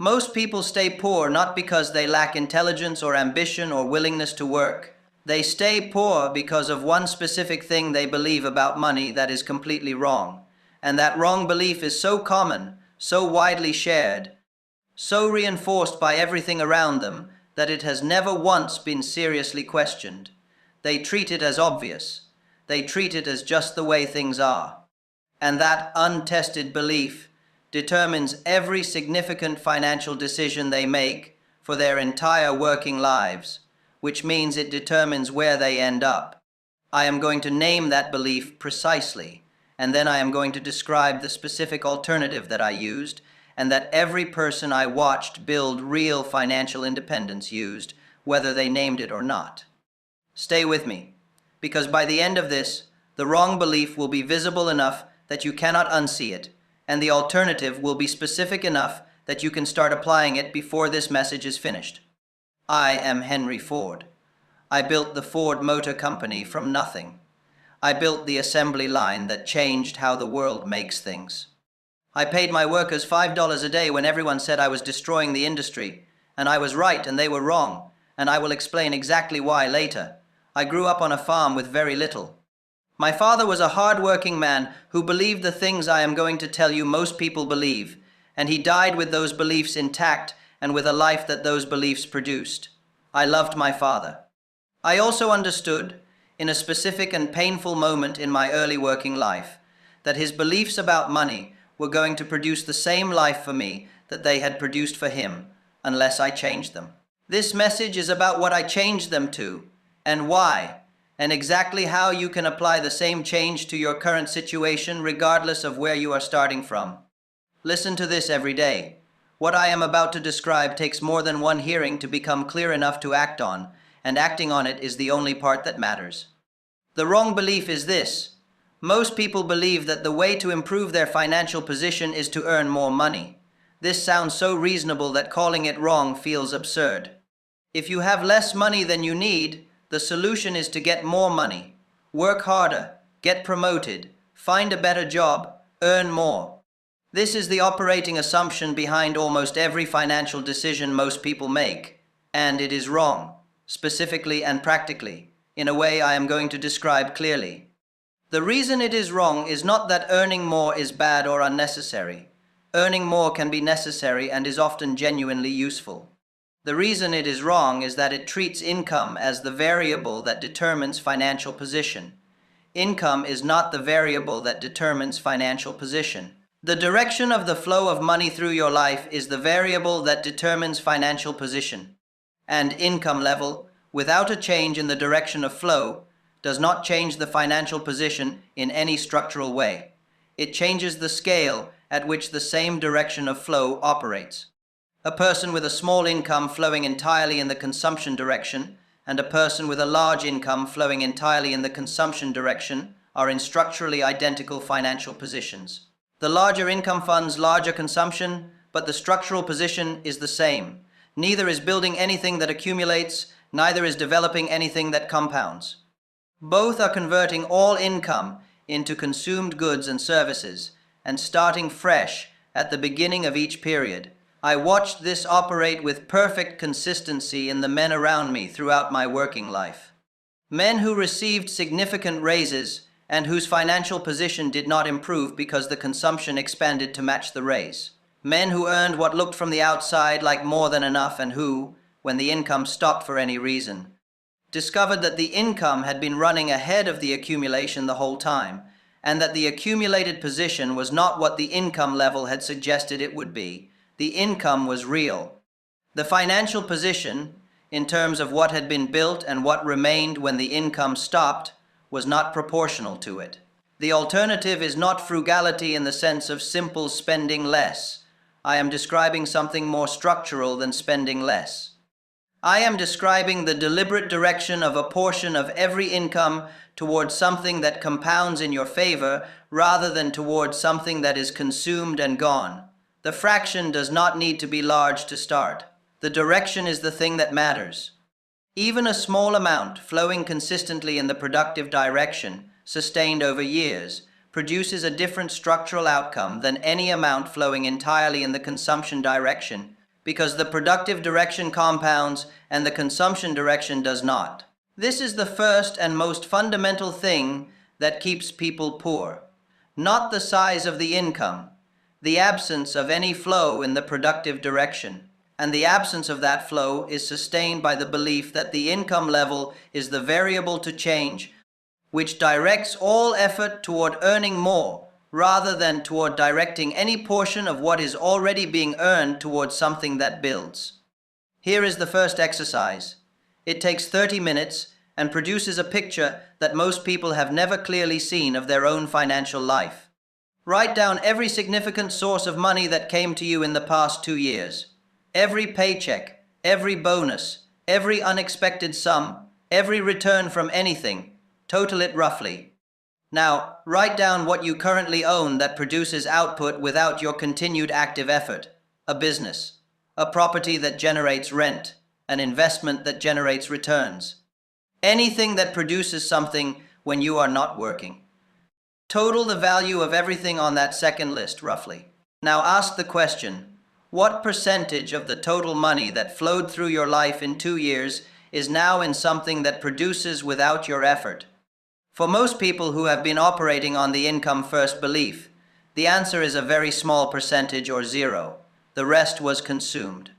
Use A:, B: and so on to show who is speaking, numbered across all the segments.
A: Most people stay poor not because they lack intelligence or ambition or willingness to work. They stay poor because of one specific thing they believe about money that is completely wrong. And that wrong belief is so common, so widely shared, so reinforced by everything around them that it has never once been seriously questioned. They treat it as obvious. They treat it as just the way things are. And that untested belief determines every significant financial decision they make for their entire working lives, which means it determines where they end up. I am going to name that belief precisely, and then I am going to describe the specific alternative that I used and that every person I watched build real financial independence used, whether they named it or not. Stay with me, because by the end of this, the wrong belief will be visible enough that you cannot unsee it, and the alternative will be specific enough that you can start applying it before this message is finished. I am Henry Ford. I built the Ford Motor Company from nothing. I built the assembly line that changed how the world makes things. I paid my workers $5 a day when everyone said I was destroying the industry, and I was right and they were wrong, and I will explain exactly why later. I grew up on a farm with very little. My father was a hardworking man who believed the things I am going to tell you most people believe, and he died with those beliefs intact and with a life that those beliefs produced. I loved my father. I also understood, in a specific and painful moment in my early working life, that his beliefs about money were going to produce the same life for me that they had produced for him, unless I changed them. This message is about what I changed them to, and why, and exactly how you can apply the same change to your current situation regardless of where you are starting from. Listen to this every day. What I am about to describe takes more than one hearing to become clear enough to act on, and acting on it is the only part that matters. The wrong belief is this. Most people believe that the way to improve their financial position is to earn more money. This sounds so reasonable that calling it wrong feels absurd. If you have less money than you need, the solution is to get more money, work harder, get promoted, find a better job, earn more. This is the operating assumption behind almost every financial decision most people make, and it is wrong, specifically and practically, in a way I am going to describe clearly. The reason it is wrong is not that earning more is bad or unnecessary. Earning more can be necessary and is often genuinely useful. The reason it is wrong is that it treats income as the variable that determines financial position. Income is not the variable that determines financial position. The direction of the flow of money through your life is the variable that determines financial position. And income level, without a change in the direction of flow, does not change the financial position in any structural way. It changes the scale at which the same direction of flow operates. A person with a small income flowing entirely in the consumption direction and a person with a large income flowing entirely in the consumption direction are in structurally identical financial positions. The larger income funds larger consumption, but the structural position is the same. Neither is building anything that accumulates, neither is developing anything that compounds. Both are converting all income into consumed goods and services and starting fresh at the beginning of each period. I watched this operate with perfect consistency in the men around me throughout my working life. Men who received significant raises and whose financial position did not improve because the consumption expanded to match the raise. Men who earned what looked from the outside like more than enough and who, when the income stopped for any reason, discovered that the income had been running ahead of the accumulation the whole time, and that the accumulated position was not what the income level had suggested it would be. The income was real. The financial position, in terms of what had been built and what remained when the income stopped, was not proportional to it. The alternative is not frugality in the sense of simple spending less. I am describing something more structural than spending less. I am describing the deliberate direction of a portion of every income towards something that compounds in your favor rather than towards something that is consumed and gone. The fraction does not need to be large to start. The direction is the thing that matters. Even a small amount flowing consistently in the productive direction, sustained over years, produces a different structural outcome than any amount flowing entirely in the consumption direction, because the productive direction compounds and the consumption direction does not. This is the first and most fundamental thing that keeps people poor. Not the size of the income, the absence of any flow in the productive direction. And the absence of that flow is sustained by the belief that the income level is the variable to change, which directs all effort toward earning more, rather than toward directing any portion of what is already being earned towards something that builds. Here is the first exercise. It takes 30 minutes and produces a picture that most people have never clearly seen of their own financial life. Write down every significant source of money that came to you in the past 2 years. Every paycheck, every bonus, every unexpected sum, every return from anything. Total it roughly. Now, write down what you currently own that produces output without your continued active effort. A business, a property that generates rent, an investment that generates returns. Anything that produces something when you are not working. Total the value of everything on that second list, roughly. Now ask the question, what percentage of the total money that flowed through your life in 2 years is now in something that produces without your effort? For most people who have been operating on the income-first belief, the answer is a very small percentage or zero. The rest was consumed.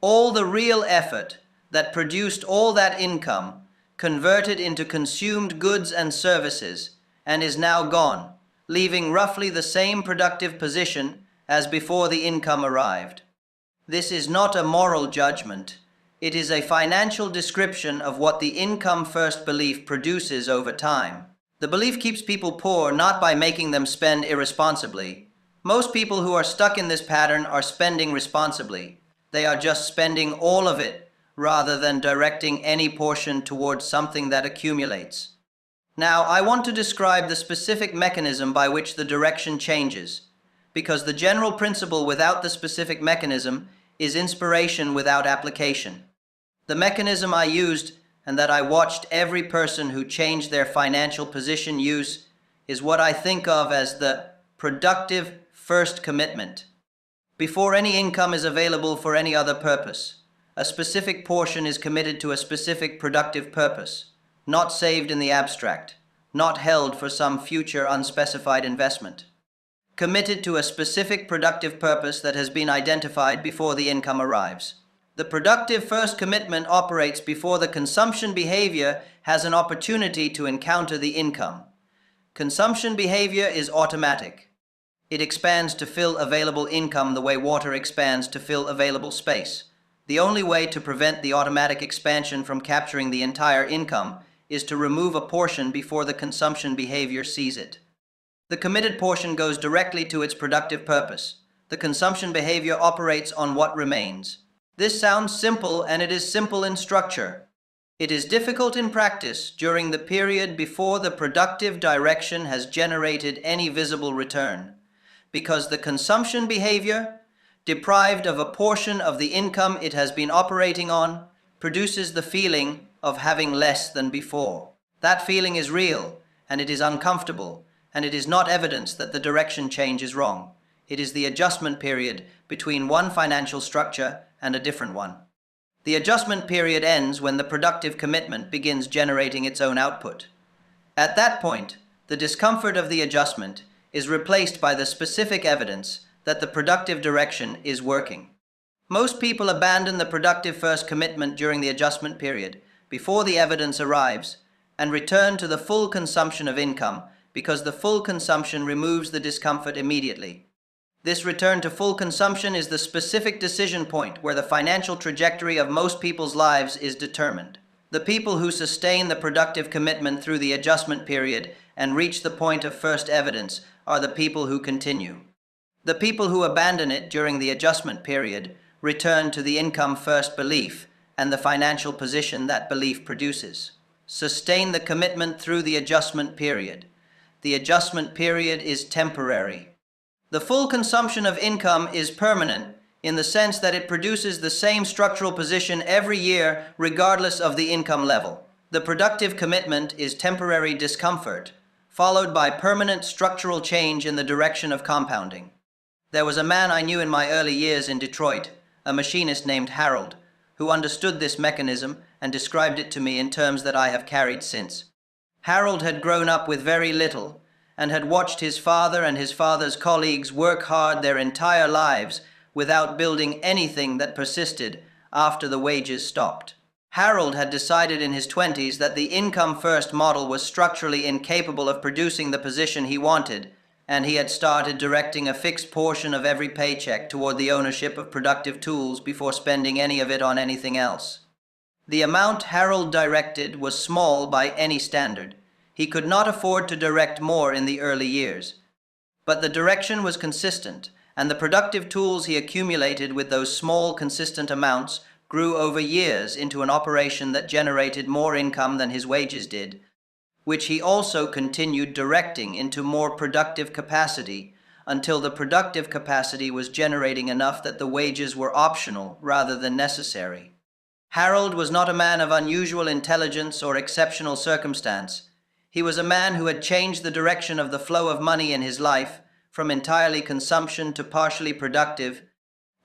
A: All the real effort that produced all that income converted into consumed goods and services and is now gone, leaving roughly the same productive position as before the income arrived. This is not a moral judgment. It is a financial description of what the income-first belief produces over time. The belief keeps people poor not by making them spend irresponsibly. Most people who are stuck in this pattern are spending responsibly. They are just spending all of it, rather than directing any portion towards something that accumulates. Now, I want to describe the specific mechanism by which the direction changes, because the general principle without the specific mechanism is inspiration without application. The mechanism I used and that I watched every person who changed their financial position use is what I think of as the productive first commitment. Before any income is available for any other purpose, a specific portion is committed to a specific productive purpose, not saved in the abstract, not held for some future unspecified investment. Committed to a specific productive purpose that has been identified before the income arrives. The productive first commitment operates before the consumption behavior has an opportunity to encounter the income. Consumption behavior is automatic. It expands to fill available income the way water expands to fill available space. The only way to prevent the automatic expansion from capturing the entire income is to remove a portion before the consumption behavior sees it. The committed portion goes directly to its productive purpose. The consumption behavior operates on what remains. This sounds simple, and it is simple in structure. It is difficult in practice during the period before the productive direction has generated any visible return, because the consumption behavior, deprived of a portion of the income it has been operating on, produces the feeling of having less than before. That feeling is real, and it is uncomfortable, and it is not evidence that the direction change is wrong. It is the adjustment period between one financial structure and a different one. The adjustment period ends when the productive commitment begins generating its own output. At that point, the discomfort of the adjustment is replaced by the specific evidence that the productive direction is working. Most people abandon the productive first commitment during the adjustment period, before the evidence arrives, and return to the full consumption of income, because the full consumption removes the discomfort immediately. This return to full consumption is the specific decision point where the financial trajectory of most people's lives is determined. The people who sustain the productive commitment through the adjustment period and reach the point of first evidence are the people who continue. The people who abandon it during the adjustment period return to the income first belief and the financial position that belief produces. Sustain the commitment through the adjustment period. The adjustment period is temporary. The full consumption of income is permanent in the sense that it produces the same structural position every year regardless of the income level. The productive commitment is temporary discomfort, followed by permanent structural change in the direction of compounding. There was a man I knew in my early years in Detroit, a machinist named Harold, who understood this mechanism and described it to me in terms that I have carried since. Harold had grown up with very little and had watched his father and his father's colleagues work hard their entire lives without building anything that persisted after the wages stopped. Harold had decided in his 20s that the income-first model was structurally incapable of producing the position he wanted, and he had started directing a fixed portion of every paycheck toward the ownership of productive tools before spending any of it on anything else. The amount Harold directed was small by any standard. He could not afford to direct more in the early years. But the direction was consistent, and the productive tools he accumulated with those small, consistent amounts grew over years into an operation that generated more income than his wages did, which he also continued directing into more productive capacity until the productive capacity was generating enough that the wages were optional rather than necessary. Harold was not a man of unusual intelligence or exceptional circumstance. He was a man who had changed the direction of the flow of money in his life from entirely consumption to partially productive,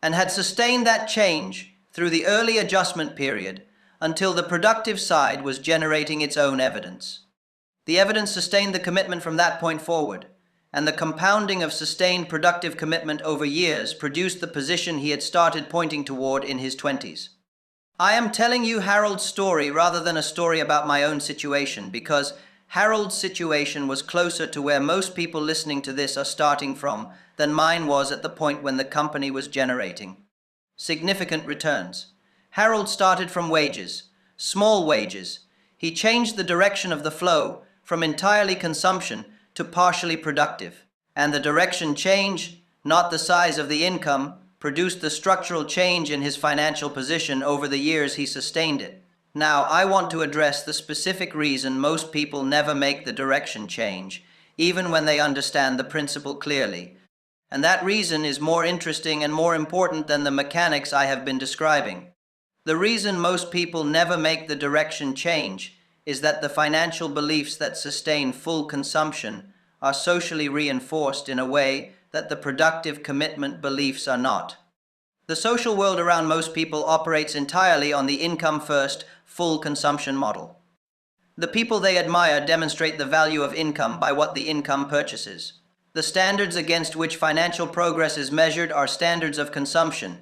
A: and had sustained that change through the early adjustment period until the productive side was generating its own evidence. The evidence sustained the commitment from that point forward, and the compounding of sustained productive commitment over years produced the position he had started pointing toward in his 20s. I am telling you Harold's story rather than a story about my own situation, because Harold's situation was closer to where most people listening to this are starting from than mine was at the point when the company was generating significant returns. Harold started from wages, small wages. He changed the direction of the flow from entirely consumption to partially productive. And the direction change, not the size of the income, produced the structural change in his financial position over the years he sustained it. Now, I want to address the specific reason most people never make the direction change, even when they understand the principle clearly. And that reason is more interesting and more important than the mechanics I have been describing. The reason most people never make the direction change is that the financial beliefs that sustain full consumption are socially reinforced in a way that the productive commitment beliefs are not. The social world around most people operates entirely on the income-first, full consumption model. The people they admire demonstrate the value of income by what the income purchases. The standards against which financial progress is measured are standards of consumption.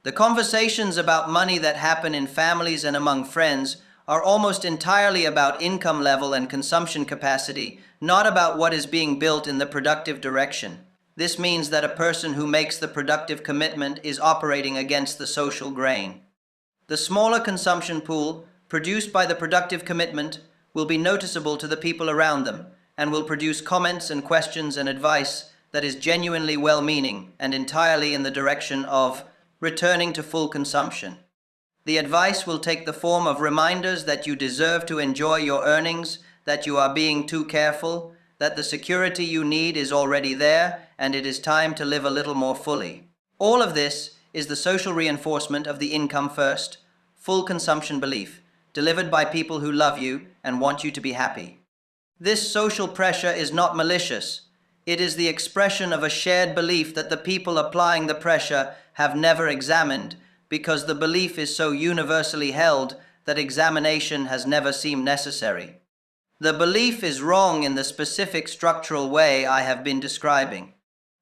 A: The conversations about money that happen in families and among friends are almost entirely about income level and consumption capacity, not about what is being built in the productive direction. This means that a person who makes the productive commitment is operating against the social grain. The smaller consumption pool produced by the productive commitment will be noticeable to the people around them, and will produce comments and questions and advice that is genuinely well-meaning and entirely in the direction of returning to full consumption. The advice will take the form of reminders that you deserve to enjoy your earnings, that you are being too careful, that the security you need is already there, and it is time to live a little more fully. All of this is the social reinforcement of the income-first, full consumption belief, delivered by people who love you and want you to be happy. This social pressure is not malicious. It is the expression of a shared belief that the people applying the pressure have never examined, because the belief is so universally held that examination has never seemed necessary. The belief is wrong in the specific structural way I have been describing,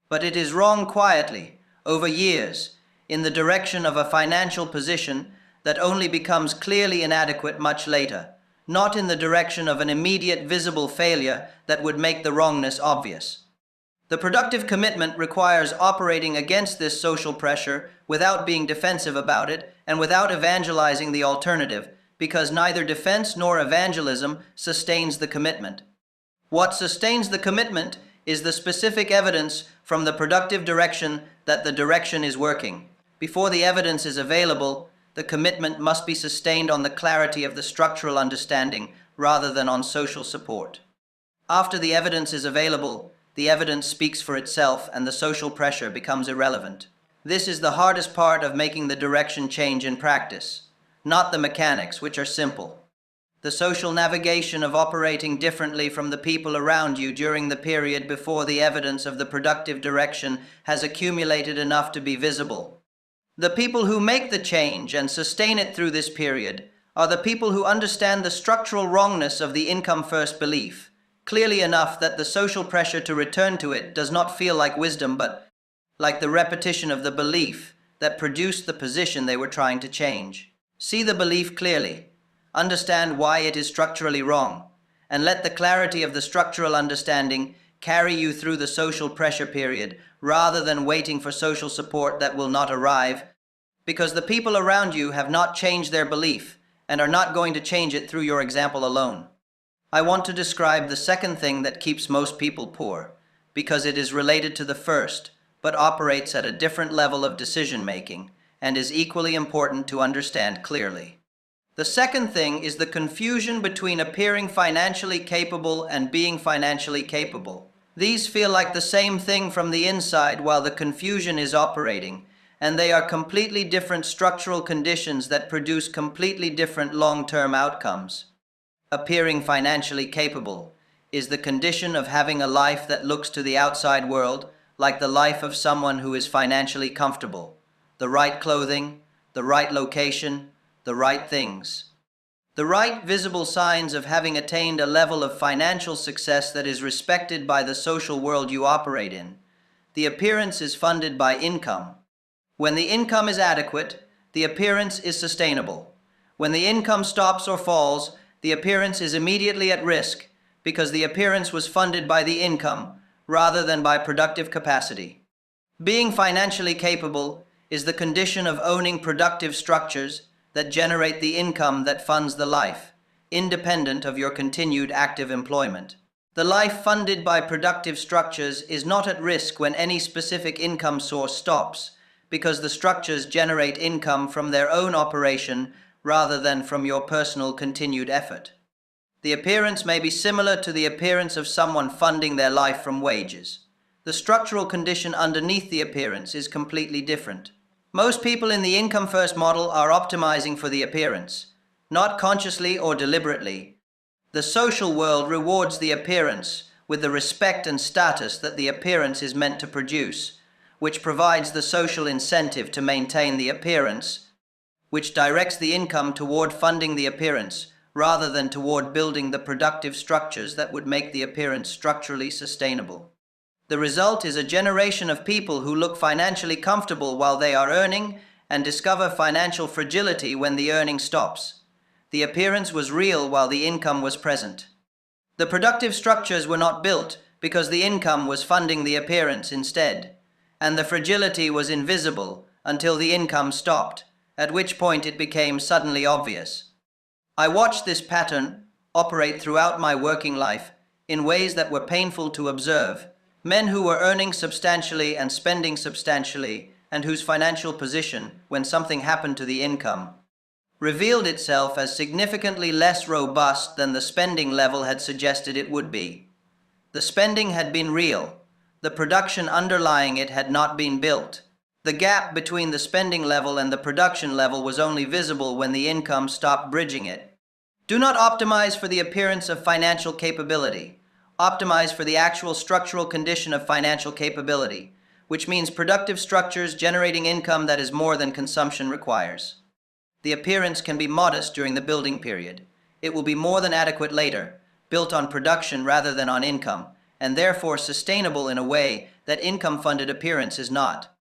A: but it is wrong quietly, over years, in the direction of a financial position that only becomes clearly inadequate much later, not in the direction of an immediate visible failure that would make the wrongness obvious. The productive commitment requires operating against this social pressure without being defensive about it and without evangelizing the alternative, because neither defense nor evangelism sustains the commitment. What sustains the commitment is the specific evidence from the productive direction that the direction is working. Before the evidence is available, the commitment must be sustained on the clarity of the structural understanding rather than on social support. After the evidence is available, the evidence speaks for itself and the social pressure becomes irrelevant. This is the hardest part of making the direction change in practice, not the mechanics, which are simple. The social navigation of operating differently from the people around you during the period before the evidence of the productive direction has accumulated enough to be visible. The people who make the change and sustain it through this period are the people who understand the structural wrongness of the income-first belief, clearly enough that the social pressure to return to it does not feel like wisdom but like the repetition of the belief that produced the position they were trying to change. See the belief clearly, understand why it is structurally wrong, and let the clarity of the structural understanding carry you through the social pressure period rather than waiting for social support that will not arrive, because the people around you have not changed their belief and are not going to change it through your example alone. I want to describe the second thing that keeps most people poor, because it is related to the first, but operates at a different level of decision-making and is equally important to understand clearly. The second thing is the confusion between appearing financially capable and being financially capable. These feel like the same thing from the inside while the confusion is operating, and they are completely different structural conditions that produce completely different long-term outcomes. Appearing financially capable is the condition of having a life that looks to the outside world like the life of someone who is financially comfortable. The right clothing, the right location, the right things. The right visible signs of having attained a level of financial success that is respected by the social world you operate in. The appearance is funded by income. When the income is adequate, the appearance is sustainable. When the income stops or falls, the appearance is immediately at risk because the appearance was funded by the income rather than by productive capacity. Being financially capable is the condition of owning productive structures that generate the income that funds the life, independent of your continued active employment. The life funded by productive structures is not at risk when any specific income source stops, because the structures generate income from their own operation rather than from your personal continued effort. The appearance may be similar to the appearance of someone funding their life from wages. The structural condition underneath the appearance is completely different. Most people in the income-first model are optimizing for the appearance, not consciously or deliberately. The social world rewards the appearance with the respect and status that the appearance is meant to produce, which provides the social incentive to maintain the appearance, which directs the income toward funding the appearance rather than toward building the productive structures that would make the appearance structurally sustainable. The result is a generation of people who look financially comfortable while they are earning and discover financial fragility when the earning stops. The appearance was real while the income was present. The productive structures were not built because the income was funding the appearance instead, and the fragility was invisible until the income stopped, at which point it became suddenly obvious. I watched this pattern operate throughout my working life in ways that were painful to observe. Men who were earning substantially and spending substantially, and whose financial position, when something happened to the income, revealed itself as significantly less robust than the spending level had suggested it would be. The spending had been real. The production underlying it had not been built. The gap between the spending level and the production level was only visible when the income stopped bridging it. Do not optimize for the appearance of financial capability. Optimize for the actual structural condition of financial capability, which means productive structures generating income that is more than consumption requires. The appearance can be modest during the building period. It will be more than adequate later, built on production rather than on income, and therefore sustainable in a way that income-funded appearance is not.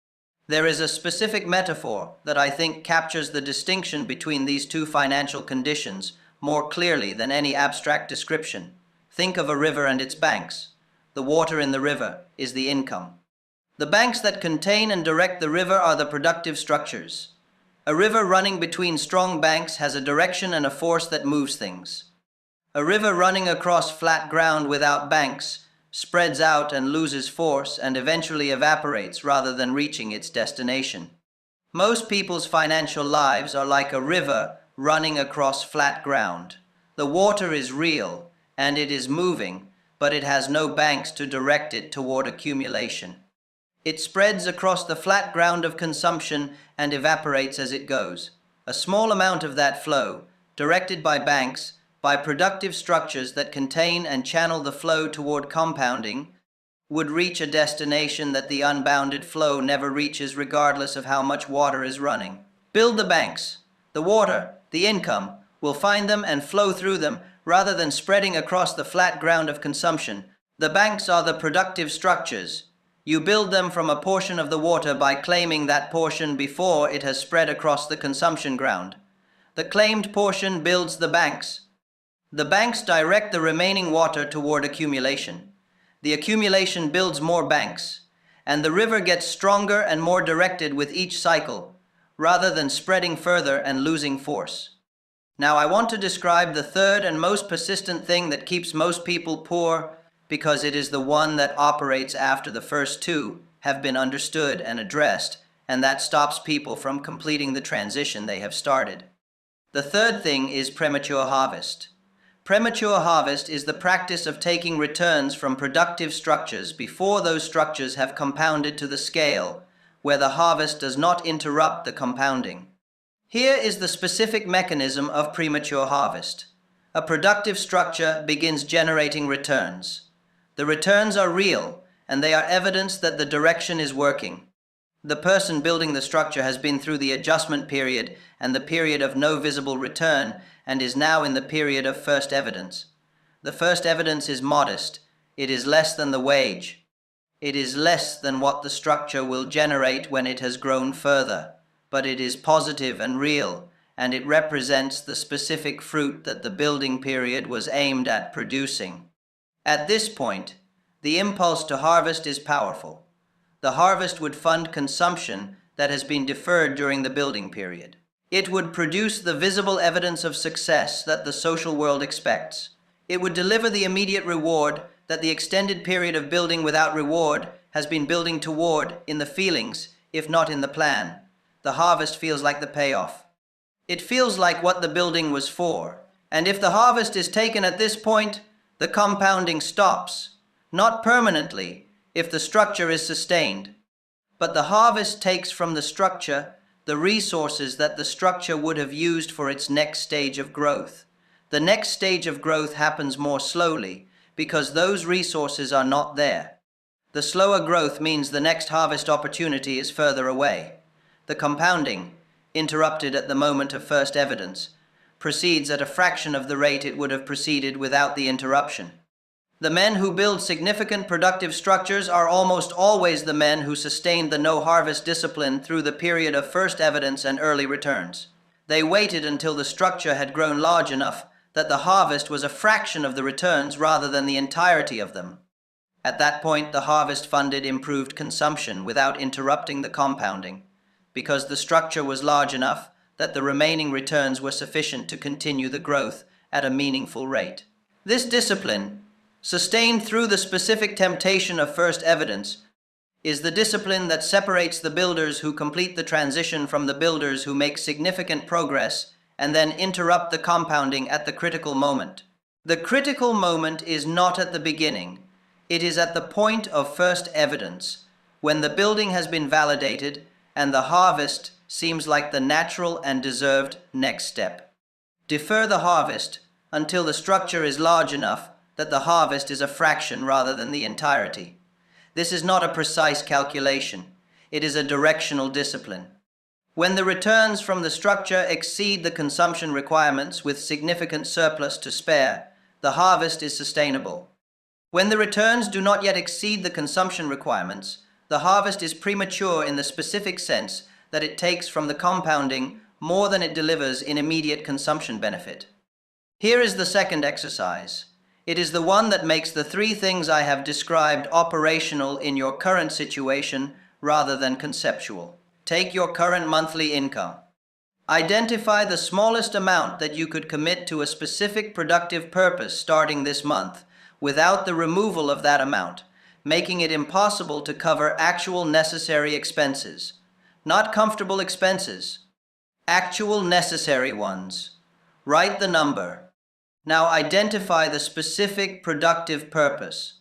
A: There is a specific metaphor that I think captures the distinction between these two financial conditions more clearly than any abstract description. Think of a river and its banks. The water in the river is the income. The banks that contain and direct the river are the productive structures. A river running between strong banks has a direction and a force that moves things. A river running across flat ground without banks spreads out and loses force and eventually evaporates rather than reaching its destination. Most people's financial lives are like a river running across flat ground. The water is real and it is moving, but it has no banks to direct it toward accumulation. It spreads across the flat ground of consumption and evaporates as it goes. A small amount of that flow, directed by banks, by productive structures that contain and channel the flow toward compounding, would reach a destination that the unbounded flow never reaches regardless of how much water is running. Build the banks. The water, the income, will find them and flow through them rather than spreading across the flat ground of consumption. The banks are the productive structures. You build them from a portion of the water by claiming that portion before it has spread across the consumption ground. The claimed portion builds the banks. The banks direct the remaining water toward accumulation. The accumulation builds more banks, and the river gets stronger and more directed with each cycle, rather than spreading further and losing force. Now I want to describe the third and most persistent thing that keeps most people poor, because it is the one that operates after the first two have been understood and addressed, and that stops people from completing the transition they have started. The third thing is premature harvest. Premature harvest is the practice of taking returns from productive structures before those structures have compounded to the scale where the harvest does not interrupt the compounding. Here is the specific mechanism of premature harvest. A productive structure begins generating returns. The returns are real, and they are evidence that the direction is working. The person building the structure has been through the adjustment period and the period of no visible return, and is now in the period of first evidence. The first evidence is modest. It is less than the wage. It is less than what the structure will generate when it has grown further, but it is positive and real, and it represents the specific fruit that the building period was aimed at producing. At this point, the impulse to harvest is powerful. The harvest would fund consumption that has been deferred during the building period. It would produce the visible evidence of success that the social world expects. It would deliver the immediate reward that the extended period of building without reward has been building toward in the feelings, if not in the plan. The harvest feels like the payoff. It feels like what the building was for. And if the harvest is taken at this point, the compounding stops. Not permanently, if the structure is sustained. But the harvest takes from the structure the resources that the structure would have used for its next stage of growth. The next stage of growth happens more slowly because those resources are not there. The slower growth means the next harvest opportunity is further away. The compounding, interrupted at the moment of first evidence, proceeds at a fraction of the rate it would have proceeded without the interruption. The men who build significant productive structures are almost always the men who sustained the no-harvest discipline through the period of first evidence and early returns. They waited until the structure had grown large enough that the harvest was a fraction of the returns rather than the entirety of them. At that point, the harvest funded improved consumption without interrupting the compounding, because the structure was large enough that the remaining returns were sufficient to continue the growth at a meaningful rate. This discipline, sustained through the specific temptation of first evidence, is the discipline that separates the builders who complete the transition from the builders who make significant progress and then interrupt the compounding at the critical moment. The critical moment is not at the beginning. It is at the point of first evidence, when the building has been validated and the harvest seems like the natural and deserved next step. Defer the harvest until the structure is large enough that the harvest is a fraction rather than the entirety. This is not a precise calculation. It is a directional discipline. When the returns from the structure exceed the consumption requirements with significant surplus to spare, the harvest is sustainable. When the returns do not yet exceed the consumption requirements, the harvest is premature in the specific sense that it takes from the compounding more than it delivers in immediate consumption benefit. Here is the second exercise. It is the one that makes the three things I have described operational in your current situation rather than conceptual. Take your current monthly income. Identify the smallest amount that you could commit to a specific productive purpose starting this month without the removal of that amount, making it impossible to cover actual necessary expenses. Not comfortable expenses, actual necessary ones. Write the number. Now identify the specific productive purpose,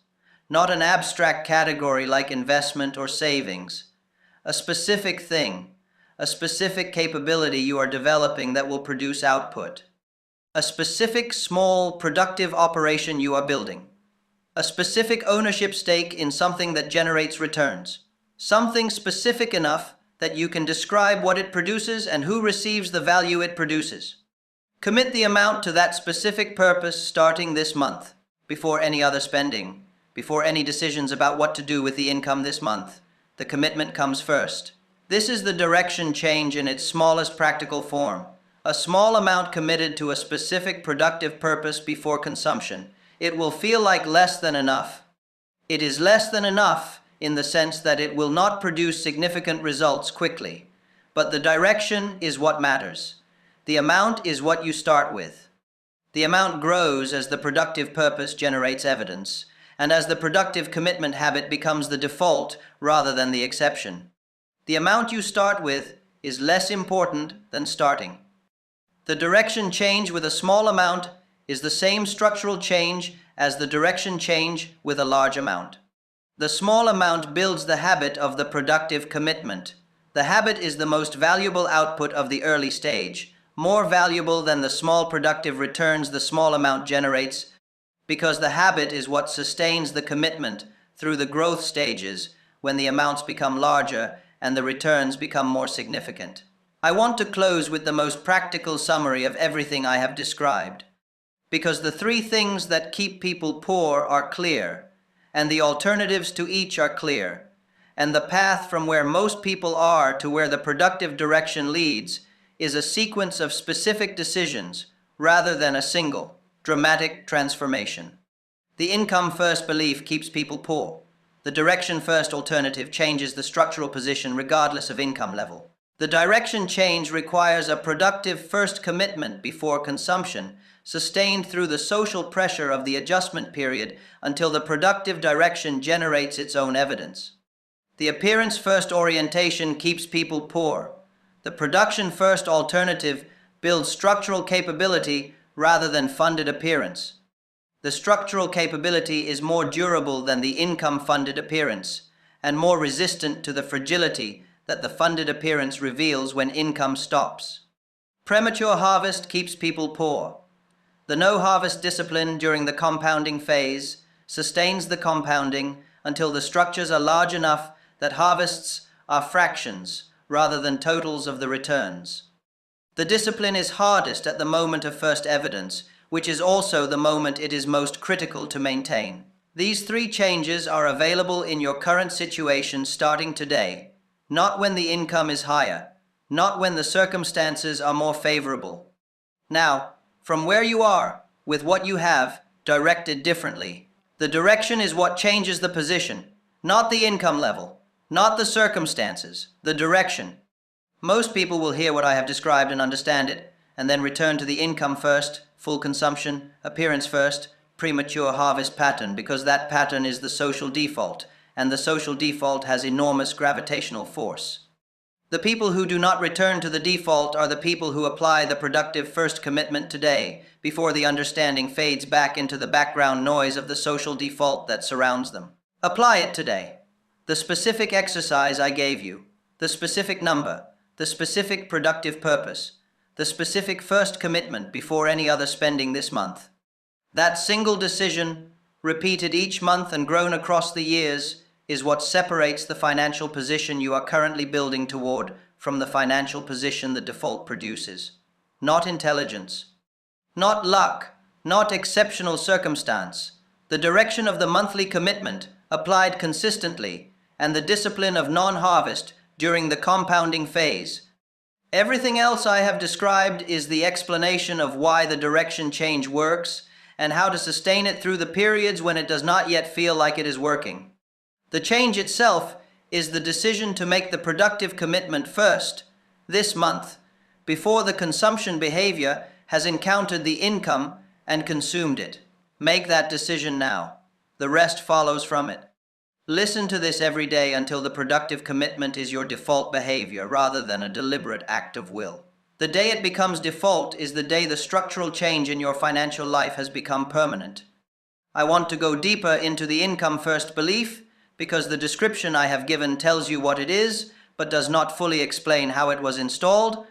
A: not an abstract category like investment or savings. A specific thing, a specific capability you are developing that will produce output. A specific small productive operation you are building. A specific ownership stake in something that generates returns. Something specific enough that you can describe what it produces and who receives the value it produces. Commit the amount to that specific purpose starting this month, before any other spending, before any decisions about what to do with the income this month. The commitment comes first. This is the direction change in its smallest practical form. A small amount committed to a specific productive purpose before consumption. It will feel like less than enough. It is less than enough in the sense that it will not produce significant results quickly. But the direction is what matters. The amount is what you start with. The amount grows as the productive purpose generates evidence, and as the productive commitment habit becomes the default rather than the exception. The amount you start with is less important than starting. The direction change with a small amount is the same structural change as the direction change with a large amount. The small amount builds the habit of the productive commitment. The habit is the most valuable output of the early stage, more valuable than the small productive returns the small amount generates, because the habit is what sustains the commitment through the growth stages when the amounts become larger and the returns become more significant. I want to close with the most practical summary of everything I have described, because the three things that keep people poor are clear, and the alternatives to each are clear, and the path from where most people are to where the productive direction leads is a sequence of specific decisions rather than a single, dramatic transformation. The income-first belief keeps people poor. The direction-first alternative changes the structural position regardless of income level. The direction change requires a productive first commitment before consumption, sustained through the social pressure of the adjustment period until the productive direction generates its own evidence. The appearance-first orientation keeps people poor. The production-first alternative builds structural capability rather than funded appearance. The structural capability is more durable than the income-funded appearance, and more resistant to the fragility that the funded appearance reveals when income stops. Premature harvest keeps people poor. The no-harvest discipline during the compounding phase sustains the compounding until the structures are large enough that harvests are fractions rather than totals of the returns. The discipline is hardest at the moment of first evidence, which is also the moment it is most critical to maintain. These three changes are available in your current situation starting today, not when the income is higher, not when the circumstances are more favorable. Now, from where you are, with what you have, directed differently. The direction is what changes the position, not the income level, not the circumstances, the direction. Most people will hear what I have described and understand it, and then return to the income first, full consumption, appearance first, premature harvest pattern, because that pattern is the social default, and the social default has enormous gravitational force. The people who do not return to the default are the people who apply the productive first commitment today, before the understanding fades back into the background noise of the social default that surrounds them. Apply it today. The specific exercise I gave you, the specific number, the specific productive purpose, the specific first commitment before any other spending this month. That single decision, repeated each month and grown across the years, is what separates the financial position you are currently building toward from the financial position the default produces. Not intelligence, not luck, not exceptional circumstance. The direction of the monthly commitment, applied consistently, and the discipline of non-harvest during the compounding phase. Everything else I have described is the explanation of why the direction change works and how to sustain it through the periods when it does not yet feel like it is working. The change itself is the decision to make the productive commitment first, this month, before the consumption behavior has encountered the income and consumed it. Make that decision now. The rest follows from it. Listen to this every day until the productive commitment is your default behavior rather than a deliberate act of will. The day it becomes default is the day the structural change in your financial life has become permanent. I want to go deeper into the income-first belief because the description I have given tells you what it is, but does not fully explain how it was installed,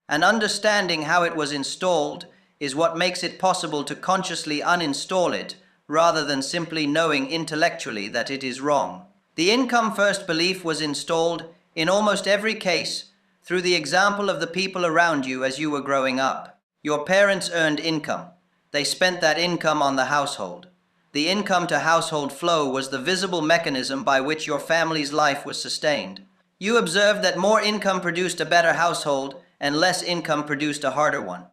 A: and understanding how it was installed is what makes it possible to consciously uninstall it rather than simply knowing intellectually that it is wrong. The income-first belief was installed in almost every case through the example of the people around you as you were growing up. Your parents earned income. They spent that income on the household. The income-to-household flow was the visible mechanism by which your family's life was sustained. You observed that more income produced a better household and less income produced a harder one.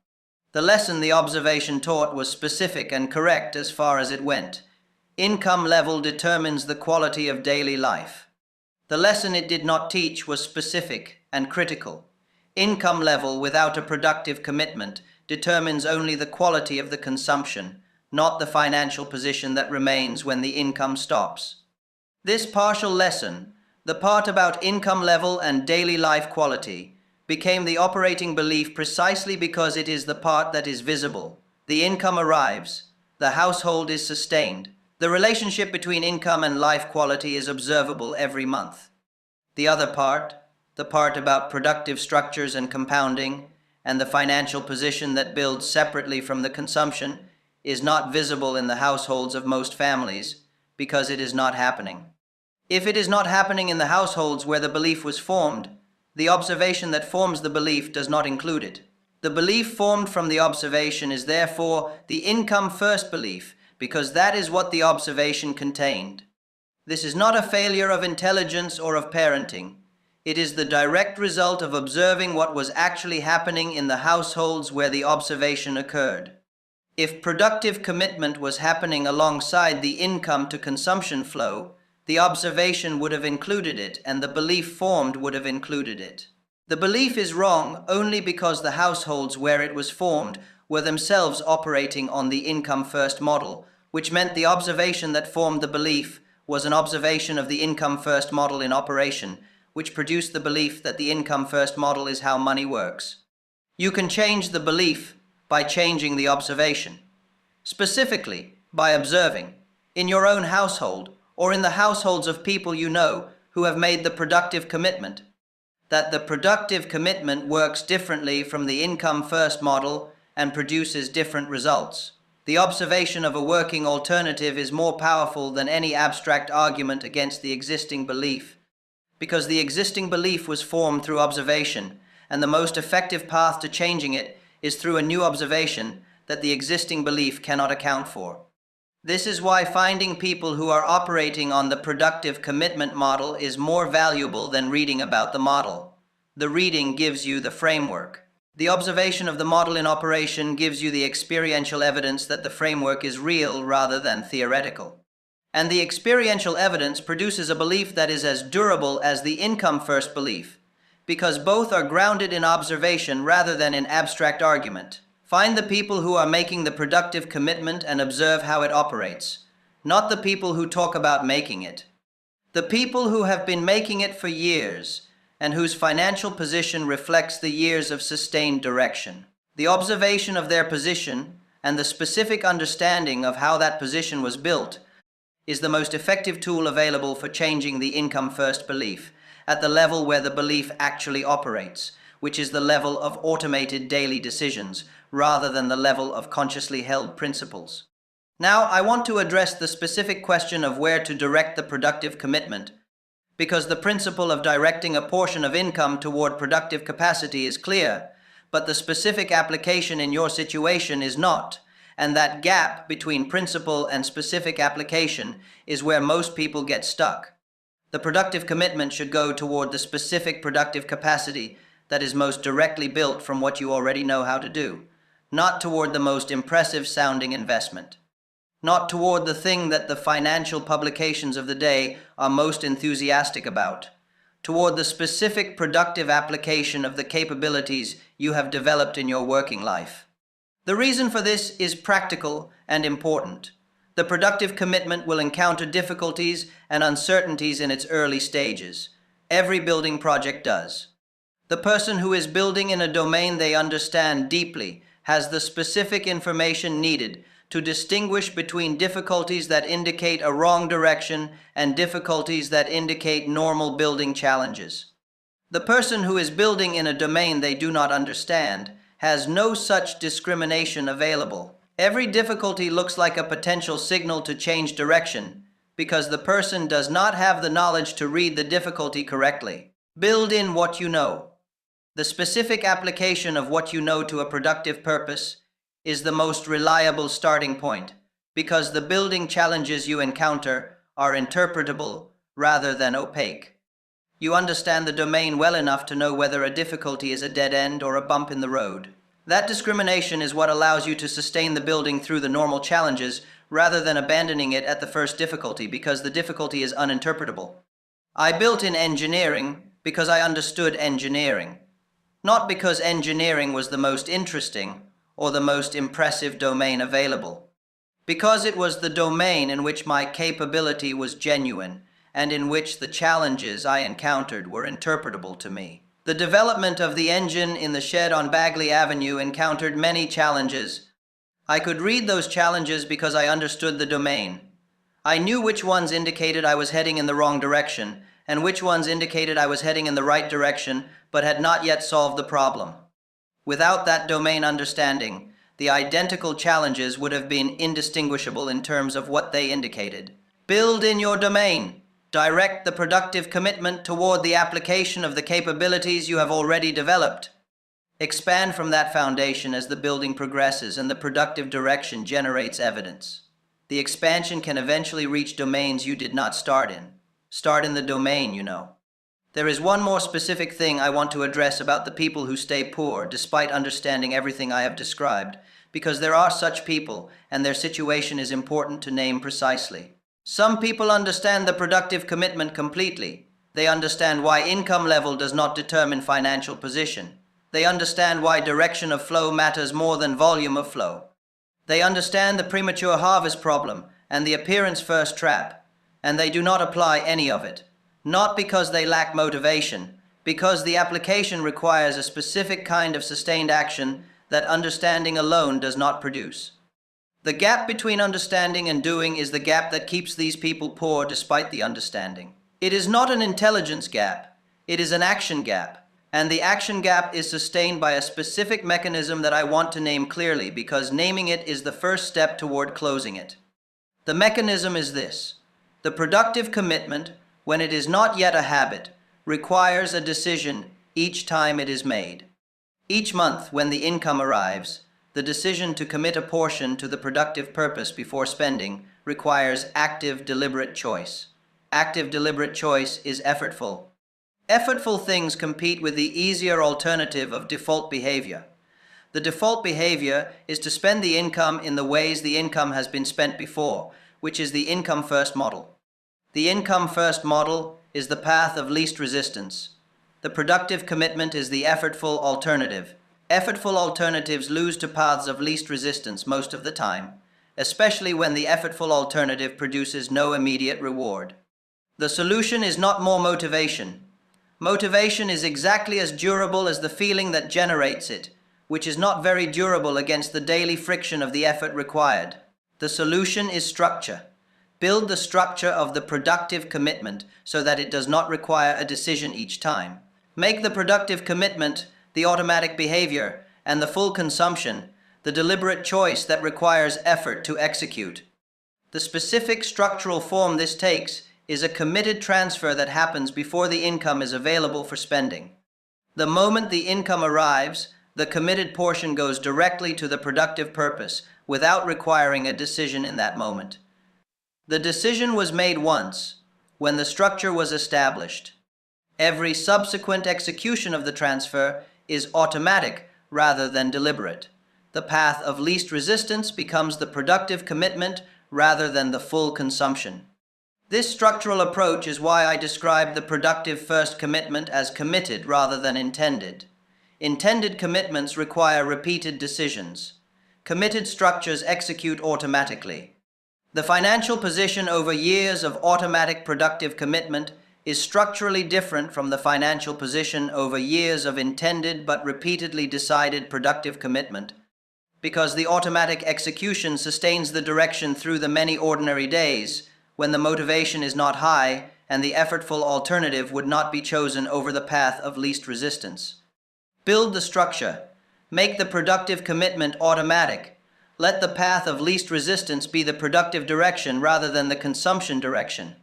A: The lesson the observation taught was specific and correct as far as it went. Income level determines the quality of daily life. The lesson it did not teach was specific and critical. Income level without a productive commitment determines only the quality of the consumption, not the financial position that remains when the income stops. This partial lesson, the part about income level and daily life quality, became the operating belief precisely because it is the part that is visible. The income arrives, the household is sustained. The relationship between income and life quality is observable every month. The other part, the part about productive structures and compounding, and the financial position that builds separately from the consumption, is not visible in the households of most families because it is not happening. If it is not happening in the households where the belief was formed, the observation that forms the belief does not include it. The belief formed from the observation is therefore the income-first belief, because that is what the observation contained. This is not a failure of intelligence or of parenting. It is the direct result of observing what was actually happening in the households where the observation occurred. If productive commitment was happening alongside the income-to-consumption flow, the observation would have included it, and the belief formed would have included it. The belief is wrong only because the households where it was formed were themselves operating on the income-first model, which meant the observation that formed the belief was an observation of the income-first model in operation, which produced the belief that the income-first model is how money works. You can change the belief by changing the observation. Specifically, by observing, in your own household, or in the households of people you know who have made the productive commitment, that the productive commitment works differently from the income-first model and produces different results. The observation of a working alternative is more powerful than any abstract argument against the existing belief, because the existing belief was formed through observation, and the most effective path to changing it is through a new observation that the existing belief cannot account for. This is why finding people who are operating on the productive commitment model is more valuable than reading about the model. The reading gives you the framework. The observation of the model in operation gives you the experiential evidence that the framework is real rather than theoretical. And the experiential evidence produces a belief that is as durable as the income-first belief, because both are grounded in observation rather than in abstract argument. Find the people who are making the productive commitment and observe how it operates, not the people who talk about making it. The people who have been making it for years and whose financial position reflects the years of sustained direction. The observation of their position and the specific understanding of how that position was built is the most effective tool available for changing the income-first belief at the level where the belief actually operates, which is the level of automated daily decisions, rather than the level of consciously held principles. Now, I want to address the specific question of where to direct the productive commitment, because the principle of directing a portion of income toward productive capacity is clear, but the specific application in your situation is not, and that gap between principle and specific application is where most people get stuck. The productive commitment should go toward the specific productive capacity that is most directly built from what you already know how to do, not toward the most impressive sounding investment, not toward the thing that the financial publications of the day are most enthusiastic about, toward the specific productive application of the capabilities you have developed in your working life. The reason for this is practical and important. The productive commitment will encounter difficulties and uncertainties in its early stages. Every building project does. The person who is building in a domain they understand deeply has the specific information needed to distinguish between difficulties that indicate a wrong direction and difficulties that indicate normal building challenges. The person who is building in a domain they do not understand has no such discrimination available. Every difficulty looks like a potential signal to change direction because the person does not have the knowledge to read the difficulty correctly. Build in what you know. The specific application of what you know to a productive purpose is the most reliable starting point because the building challenges you encounter are interpretable rather than opaque. You understand the domain well enough to know whether a difficulty is a dead end or a bump in the road. That discrimination is what allows you to sustain the building through the normal challenges rather than abandoning it at the first difficulty because the difficulty is uninterpretable. I built in engineering because I understood engineering, not because engineering was the most interesting or the most impressive domain available, because it was the domain in which my capability was genuine and in which the challenges I encountered were interpretable to me. The development of the engine in the shed on Bagley Avenue encountered many challenges. I could read those challenges because I understood the domain. I knew which ones indicated I was heading in the wrong direction, and which ones indicated I was heading in the right direction, but had not yet solved the problem. Without that domain understanding, the identical challenges would have been indistinguishable in terms of what they indicated. Build in your domain. Direct the productive commitment toward the application of the capabilities you have already developed. Expand from that foundation as the building progresses and the productive direction generates evidence. The expansion can eventually reach domains you did not start in. Start in the domain you know. There is one more specific thing I want to address about the people who stay poor despite understanding everything I have described, because there are such people and their situation is important to name precisely. Some people understand the productive commitment completely. They understand why income level does not determine financial position. They understand why direction of flow matters more than volume of flow. They understand the premature harvest problem and the appearance first trap, and they do not apply any of it. Not because they lack motivation, because the application requires a specific kind of sustained action that understanding alone does not produce. The gap between understanding and doing is the gap that keeps these people poor despite the understanding. It is not an intelligence gap, it is an action gap, and the action gap is sustained by a specific mechanism that I want to name clearly because naming it is the first step toward closing it. The mechanism is this: the productive commitment, when it is not yet a habit, requires a decision each time it is made. Each month when the income arrives, the decision to commit a portion to the productive purpose before spending requires active, deliberate choice. Active, deliberate choice is effortful. Effortful things compete with the easier alternative of default behavior. The default behavior is to spend the income in the ways the income has been spent before, which is the income first model. The income first model is the path of least resistance. The productive commitment is the effortful alternative. Effortful alternatives lose to paths of least resistance most of the time, especially when the effortful alternative produces no immediate reward. The solution is not more motivation. Motivation is exactly as durable as the feeling that generates it, which is not very durable against the daily friction of the effort required. The solution is structure. Build the structure of the productive commitment so that it does not require a decision each time. Make the productive commitment the automatic behavior, and the full consumption, the deliberate choice that requires effort to execute. The specific structural form this takes is a committed transfer that happens before the income is available for spending. The moment the income arrives, the committed portion goes directly to the productive purpose without requiring a decision in that moment. The decision was made once, when the structure was established. Every subsequent execution of the transfer is automatic rather than deliberate. The path of least resistance becomes the productive commitment rather than the full consumption. This structural approach is why I describe the productive first commitment as committed rather than intended. Intended commitments require repeated decisions. Committed structures execute automatically. The financial position over years of automatic productive commitment is structurally different from the financial position over years of intended but repeatedly decided productive commitment, because the automatic execution sustains the direction through the many ordinary days when the motivation is not high and the effortful alternative would not be chosen over the path of least resistance. Build the structure. Make the productive commitment automatic. Let the path of least resistance be the productive direction rather than the consumption direction.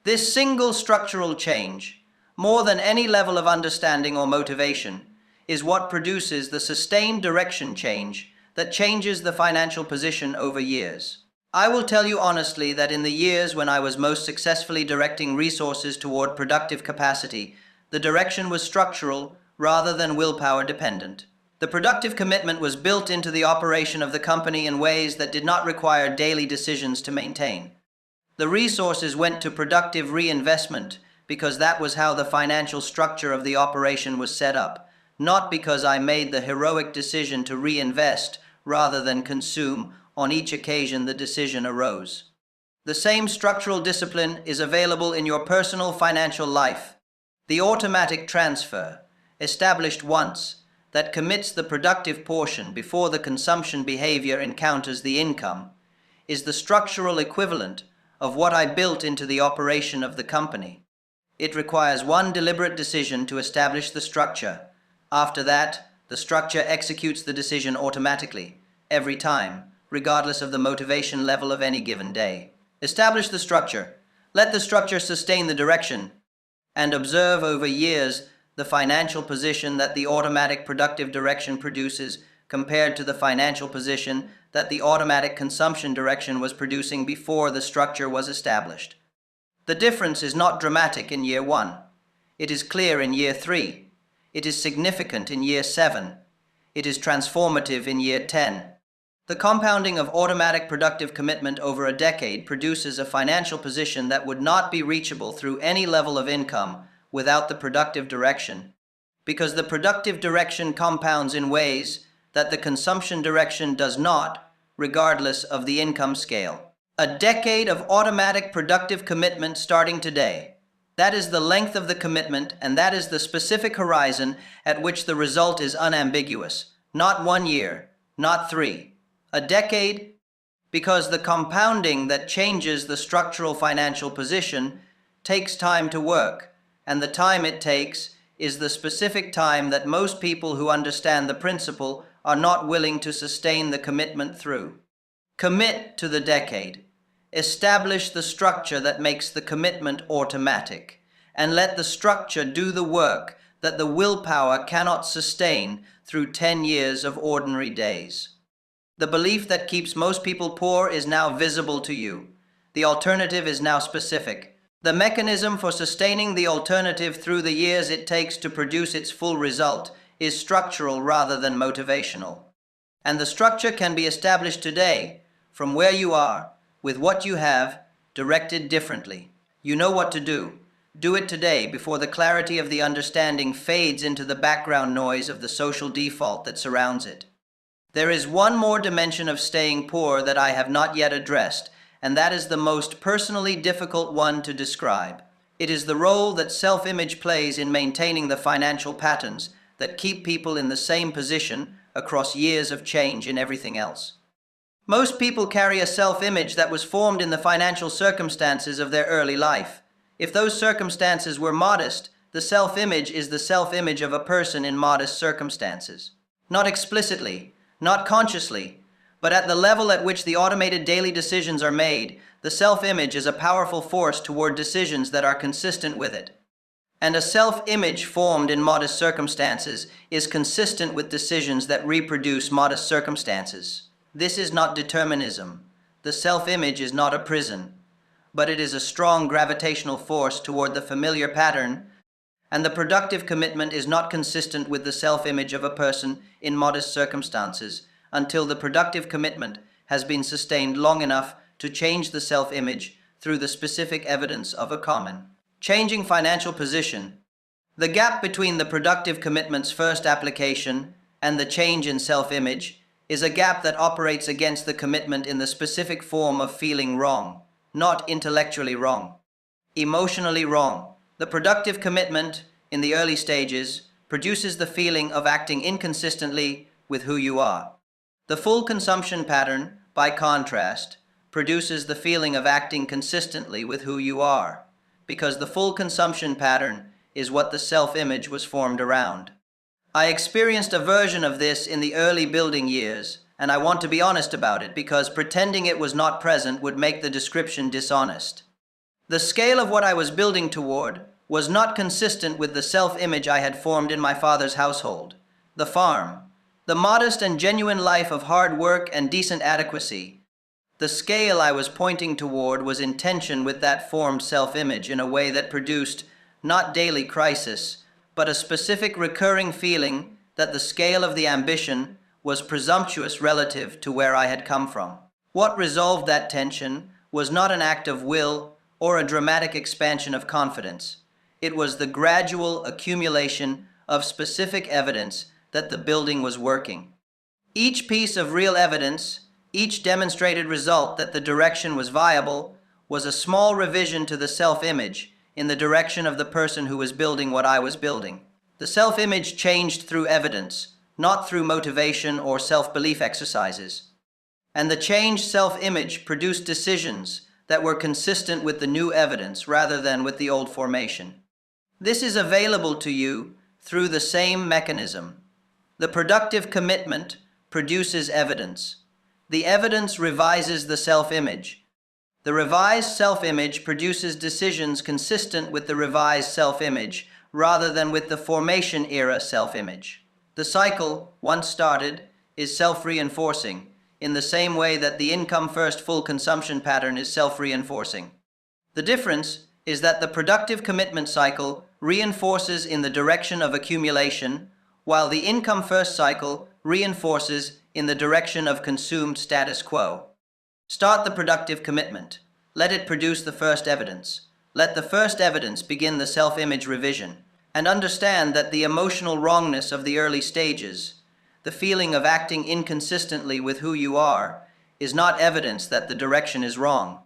A: This single structural change, more than any level of understanding or motivation, is what produces the sustained direction change that changes the financial position over years. I will tell you honestly that in the years when I was most successfully directing resources toward productive capacity, the direction was structural rather than willpower dependent. The productive commitment was built into the operation of the company in ways that did not require daily decisions to maintain. The resources went to productive reinvestment because that was how the financial structure of the operation was set up, not because I made the heroic decision to reinvest rather than consume on each occasion the decision arose. The same structural discipline is available in your personal financial life. The automatic transfer, established once, that commits the productive portion before the consumption behavior encounters the income, is the structural equivalent of what I built into the operation of the company. It requires one deliberate decision to establish the structure. After that, the structure executes the decision automatically, every time, regardless of the motivation level of any given day. Establish the structure. Let the structure sustain the direction, and observe over years the financial position that the automatic productive direction produces compared to the financial position that the automatic consumption direction was producing before the structure was established. The difference is not dramatic in year 1. It is clear in year 3. It is significant in year 7. It is transformative in year 10. The compounding of automatic productive commitment over a decade produces a financial position that would not be reachable through any level of income without the productive direction, because the productive direction compounds in ways that the consumption direction does not, regardless of the income scale. A decade of automatic productive commitment starting today. That is the length of the commitment, and that is the specific horizon at which the result is unambiguous. Not 1 year, not 3. A decade, because the compounding that changes the structural financial position takes time to work, and the time it takes is the specific time that most people who understand the principle are not willing to sustain the commitment through. Commit to the decade. Establish the structure that makes the commitment automatic, and let the structure do the work that the willpower cannot sustain through 10 years of ordinary days. The belief that keeps most people poor is now visible to you. The alternative is now specific. The mechanism for sustaining the alternative through the years it takes to produce its full result is structural rather than motivational. And the structure can be established today, from where you are, with what you have, directed differently. You know what to do. Do it today before the clarity of the understanding fades into the background noise of the social default that surrounds it. There is one more dimension of staying poor that I have not yet addressed, and that is the most personally difficult one to describe. It is the role that self-image plays in maintaining the financial patterns that keep people in the same position across years of change in everything else. Most people carry a self-image that was formed in the financial circumstances of their early life. If those circumstances were modest, the self-image is the self-image of a person in modest circumstances. Not explicitly, not consciously, but at the level at which the automated daily decisions are made, the self-image is a powerful force toward decisions that are consistent with it. And a self-image formed in modest circumstances is consistent with decisions that reproduce modest circumstances. This is not determinism. The self-image is not a prison, but it is a strong gravitational force toward the familiar pattern, and the productive commitment is not consistent with the self-image of a person in modest circumstances until the productive commitment has been sustained long enough to change the self-image through the specific evidence of a common changing financial position. The gap between the productive commitment's first application and the change in self-image is a gap that operates against the commitment in the specific form of feeling wrong, not intellectually wrong, emotionally wrong. The productive commitment in the early stages produces the feeling of acting inconsistently with who you are. The full consumption pattern, by contrast, produces the feeling of acting consistently with who you are, because the full consumption pattern is what the self-image was formed around. I experienced a version of this in the early building years, and I want to be honest about it because pretending it was not present would make the description dishonest. The scale of what I was building toward was not consistent with the self-image I had formed in my father's household, the farm, the modest and genuine life of hard work and decent adequacy. The scale I was pointing toward was in tension with that formed self-image in a way that produced not daily crisis, but a specific recurring feeling that the scale of the ambition was presumptuous relative to where I had come from. What resolved that tension was not an act of will or a dramatic expansion of confidence. It was the gradual accumulation of specific evidence that the building was working. Each piece of real evidence, each demonstrated result that the direction was viable, was a small revision to the self-image in the direction of the person who was building what I was building. The self-image changed through evidence, not through motivation or self-belief exercises. And the changed self-image produced decisions that were consistent with the new evidence rather than with the old formation. This is available to you through the same mechanism. The productive commitment produces evidence. The evidence revises the self-image. The revised self-image produces decisions consistent with the revised self-image rather than with the formation era self-image. The cycle, once started, is self-reinforcing in the same way that the income-first full consumption pattern is self-reinforcing. The difference is that the productive commitment cycle reinforces in the direction of accumulation, while the income-first cycle reinforces in the direction of consumed status quo. Start the productive commitment. Let it produce the first evidence. Let the first evidence begin the self-image revision. And understand that the emotional wrongness of the early stages, the feeling of acting inconsistently with who you are, is not evidence that the direction is wrong.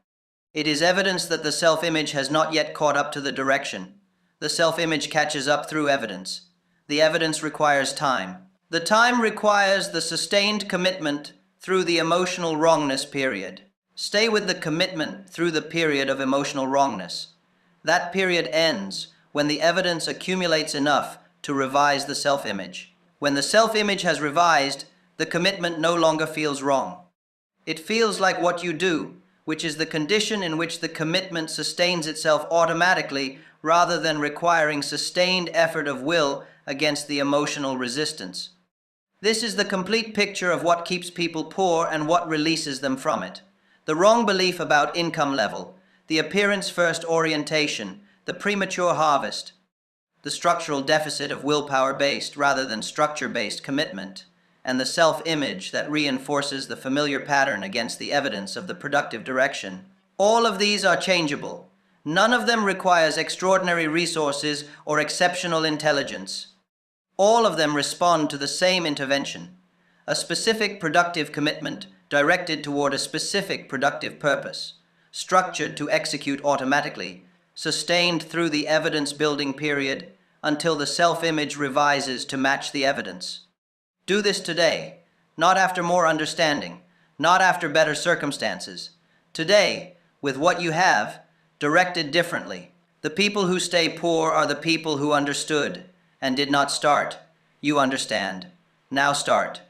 A: It is evidence that the self-image has not yet caught up to the direction. The self-image catches up through evidence. The evidence requires time. The time requires the sustained commitment through the emotional wrongness period. Stay with the commitment through the period of emotional wrongness. That period ends when the evidence accumulates enough to revise the self-image. When the self-image has revised, the commitment no longer feels wrong. It feels like what you do, which is the condition in which the commitment sustains itself automatically rather than requiring sustained effort of will against the emotional resistance. This is the complete picture of what keeps people poor and what releases them from it. The wrong belief about income level, the appearance-first orientation, the premature harvest, the structural deficit of willpower-based rather than structure-based commitment, and the self-image that reinforces the familiar pattern against the evidence of the productive direction. All of these are changeable. None of them requires extraordinary resources or exceptional intelligence. All of them respond to the same intervention, a specific productive commitment directed toward a specific productive purpose, structured to execute automatically, sustained through the evidence-building period until the self-image revises to match the evidence. Do this today, not after more understanding, not after better circumstances. Today, with what you have, directed differently. The people who stay poor are the people who understood and did not start. You understand. Now start.